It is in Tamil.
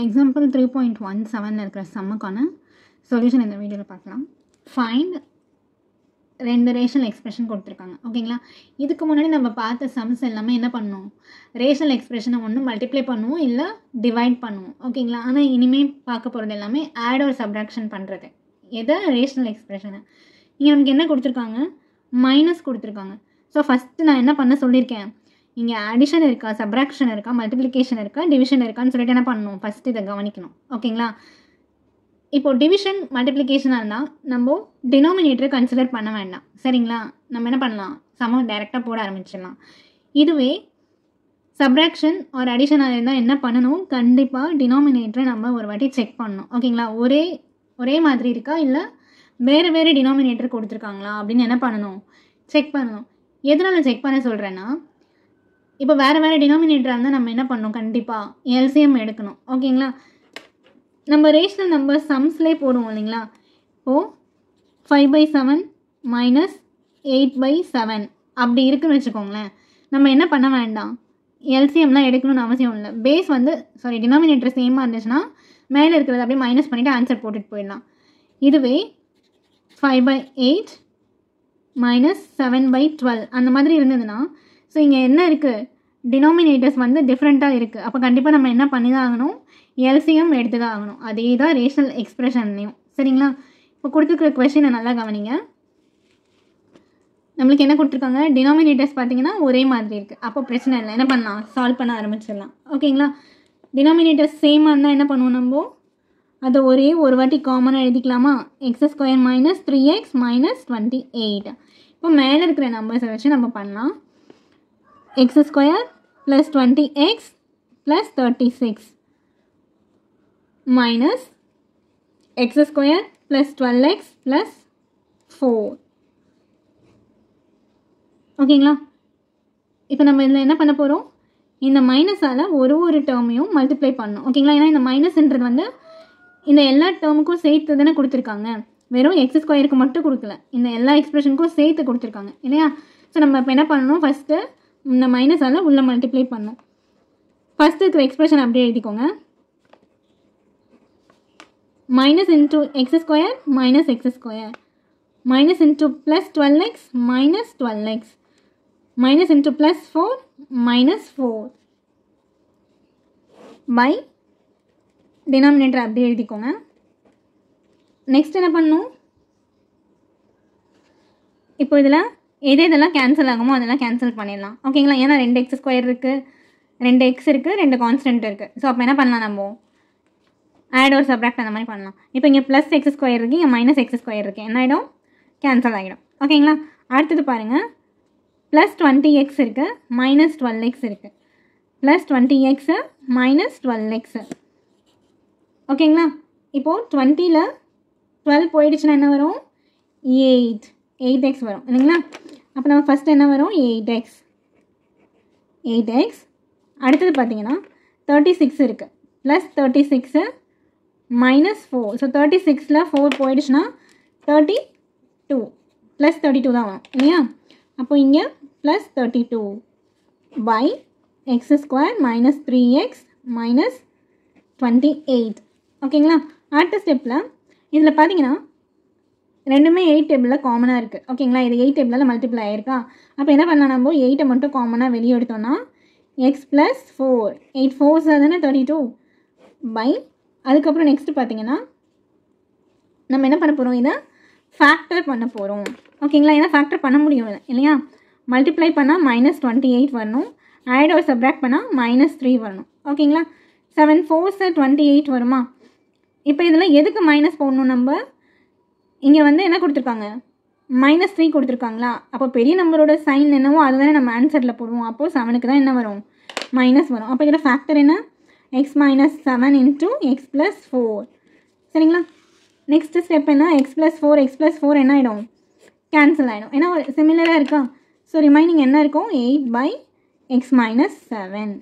எக்ஸாம்பிள் 3.17 இருக்கிற சம்முக்கான சொல்யூஷன் இந்த வீடியோவில் பார்க்கலாம். ஃபைண்ட் ரெண்டு ரேஷனல் எக்ஸ்பிரஷன் கொடுத்துருக்காங்க. ஓகேங்களா, இதுக்கு முன்னாடி நம்ம பார்த்த சம்ஸ் எல்லாமே என்ன பண்ணணும், ரேஷனல் எக்ஸ்பிரஷனை ஒன்று மல்டிப்ளை பண்ணுவோம் இல்லை டிவைட் பண்ணுவோம். ஓகேங்களா, ஆனால் இனிமேல் பார்க்க போகிறது எல்லாமே ஆட் ஒரு சப்ராக்ஷன் பண்ணுறது. எதை ரேஷனல் எக்ஸ்பிரஷனை இங்கே நமக்கு என்ன கொடுத்துருக்காங்க, மைனஸ் கொடுத்துருக்காங்க. ஸோ ஃபஸ்ட்டு நான் என்ன பண்ண சொல்லியிருக்கேன், இங்கே அடிஷன் இருக்கா, சப்ராக்ஷன் இருக்கா, மல்டிப்ளிகேஷன் இருக்கா, டிவிஷன் இருக்கான்னு சொல்லிட்டு என்ன பண்ணணும், ஃபஸ்ட்டு இதை கவனிக்கணும். ஓகேங்களா, இப்போது டிவிஷன் மல்டிப்ளிகேஷனாக இருந்தால் நம்ம டினாமினேட்டரை கன்சிடர் பண்ண வேண்டாம். சரிங்களா, நம்ம என்ன பண்ணலாம், சமம் டைரெக்டாக போட ஆரம்பிச்சிடலாம். இதுவே சப்ராக்ஷன் ஒரு அடிஷனாக இருந்தால் என்ன பண்ணணும், கண்டிப்பாக டினாமினேட்டரை நம்ம ஒரு வாட்டி செக் பண்ணணும். ஓகேங்களா, ஒரே மாதிரி இருக்கா இல்லை வேறு வேறு டினாமினேட்டர் கொடுத்துருக்காங்களா அப்படின்னு என்ன பண்ணணும், செக் பண்ணணும். எதனால் செக் பண்ண சொல்கிறேன்னா, இப்போ வேறு டினாமினேட்டராக இருந்தால் நம்ம என்ன பண்ணணும், கண்டிப்பாக எல்சிஎம் எடுக்கணும். ஓகேங்களா, நம்ம ரேஷனல் நம்பர் சம்ஸ்லேயே போடுவோம் இல்லைங்களா. இப்போது 5/7 மைனஸ் 8/7 அப்படி இருக்குன்னு வச்சுக்கோங்களேன். நம்ம என்ன பண்ண வேண்டாம், எல்சிஎம்லாம் எடுக்கணும்னு அவசியம் இல்லை. பேஸ் டினாமினேட்டர் சேமாக இருந்துச்சுன்னா மேலே இருக்கிறது அப்படியே மைனஸ் பண்ணிவிட்டு ஆன்சர் போட்டுட்டு போயிடலாம். இதுவே 5/8 மைனஸ் 7/12 அந்த மாதிரி இருந்ததுன்னா, ஸோ இங்கே என்ன இருக்குது, டினாமினேட்டர்ஸ் டிஃப்ரெண்ட்டாக இருக்குது. அப்போ கண்டிப்பாக நம்ம என்ன பண்ணி தான் ஆகணும், எல்சிஎம் எடுத்து தான் ஆகணும். அதே தான் ரேஷனல் எக்ஸ்பிரஷன்லையும். சரிங்களா, இப்போ கொடுத்துருக்குற கொஸ்டினை நல்லா கவனிங்க. நம்மளுக்கு என்ன கொடுத்துருக்காங்க, டினாமினேட்டர்ஸ் பார்த்தீங்கன்னா ஒரே மாதிரி இருக்குது. அப்போ பிரச்சனை இல்லை, என்ன பண்ணலாம், சால்வ் பண்ண ஆரம்பிச்சிடலாம். ஓகேங்களா, டினாமினேட்டர்ஸ் சேமாக இருந்தால் என்ன பண்ணுவோம், நம்ம அதை ஒரே ஒரு வாட்டி காமனாக எழுதிக்கலாமா, x² மைனஸ் 3x மைனஸ் 28. இப்போ மேலே இருக்கிற நம்பர்ஸை வச்சு நம்ம பண்ணலாம். x² plus 20x plus 36 minus x² plus 12x plus 4. ஓகேங்களா, இப்போ நம்ம இதில் என்ன பண்ண போகிறோம், இந்த மைனஸால் ஒரு டேர்மையும் மல்டிப்ளை பண்ணணும். ஓகேங்களா, ஏன்னா இந்த மைனஸ்ன்றது இந்த எல்லா டேர்முக்கும் சேர்த்து தானே கொடுத்துருக்காங்க, வெறும் x² மட்டும் கொடுக்கல, இந்த எல்லா எக்ஸ்பிரஷனுக்கும் சேர்த்து கொடுத்துருக்காங்க இல்லையா. ஸோ நம்ம இப்போ என்ன பண்ணணும், ஃபஸ்ட்டு இந்த மைனஸால் உள்ளே மல்டிப்ளை பண்ணணும். ஃபஸ்ட்டு இருக்கிற எக்ஸ்பிரஷன் அப்படியே எழுதிக்கோங்க. Minus into x² minus x² minus into plus 12x minus 12x minus into plus 4 minus 4 by denominator அப்படியே எழுதிக்கோங்க. நெக்ஸ்ட் என்ன பண்ணணும், இப்போ இதில் இதெல்லாம் கேன்சல் ஆகுமோ அதெல்லாம் கேன்சல் பண்ணிடலாம். ஓகேங்களா, ஏன்னா 2x² இருக்குது, 2x இருக்குது, 2 கான்ஸ்டன்ட் இருக்குது. ஸோ அப்போ என்ன பண்ணலாம், நம்ம ஆட் ஒரு சப்ராக்ட் அந்த மாதிரி பண்ணலாம். இப்போ இங்கே ப்ளஸ் x² இருக்குது, இங்கே மைனஸ் x² இருக்குது, என்ன ஆகிடும், கேன்சல் ஆகிடும். ஓகேங்களா, அடுத்தது பாருங்கள், ப்ளஸ் 20x இருக்குது, மைனஸ் 12x இருக்குது, ப்ளஸ் 20x மைனஸ் 12x. ஓகேங்களா, இப்போது 20ல் 12 போயிடுச்சுன்னா என்ன வரும், 8x வரும் இல்லைங்களா. அப்போ நம்ம ஃபஸ்ட்டு என்ன வரும், 8x. அடுத்தது பார்த்தீங்கன்னா 36 இருக்குது, ப்ளஸ் 36 மைனஸ் 4. ஸோ 36ல் 4 போயிடுச்சுன்னா 32 ப்ளஸ் 32 தான் வரும் இல்லையா. அப்போ இங்கே plus 32 by x² minus 3x minus 28. ஓகேங்களா, அடுத்த ஸ்டெப்பில் இதில் பார்த்தீங்கன்னா ரெண்டுமே 8 டேபிளில் காமனாக இருக்குது. ஓகேங்களா, இது 8 டேபிளில் மல்டிப்ளை ஆகிருக்கா. அப்போ என்ன பண்ணலாம், நம்ம 8 மட்டும் காமனாக வெளியே எடுத்தோம்னா x ப்ளஸ் 4, 8 4s தானே 32 பை, அதுக்கப்புறம் நெக்ஸ்ட்டு பார்த்தீங்கன்னா நம்ம என்ன பண்ண போகிறோம், இதை ஃபேக்டர் பண்ண போகிறோம். ஓகேங்களா, ஏன்னா ஃபேக்டர் பண்ண முடியும் இல்லையா. மல்டிப்ளை பண்ணால் மைனஸ் 28 வரணும், ஆட் ஒரு சப்ராக்ட் பண்ணால் மைனஸ் 3 வரணும். ஓகேங்களா, 7 4s 28 வருமா. இப்போ இதில் எதுக்கு மைனஸ் போடணும், நம்ம இங்கே என்ன கொடுத்துருக்காங்க, மைனஸ் 3 கொடுத்துருக்காங்களா. அப்போ பெரிய நம்பரோட சைன் என்னவோ அது தானே நம்ம ஆன்சரில் போடுவோம். அப்போது 7க்கு தான் என்ன வரும், மைனஸ் வரும். அப்போ இதில் ஃபேக்டர் என்ன, x minus 7 into x plus 4. சரிங்களா, நெக்ஸ்ட்டு ஸ்டெப் என்ன, x ப்ளஸ் 4 என்ன ஆகிடும், கேன்சல் ஆகிடும், ஏன்னா ஒரு சிமிலராக இருக்கா. ஸோ ரிமைனிங் என்ன இருக்கும், 8 பை x மைனஸ் 7.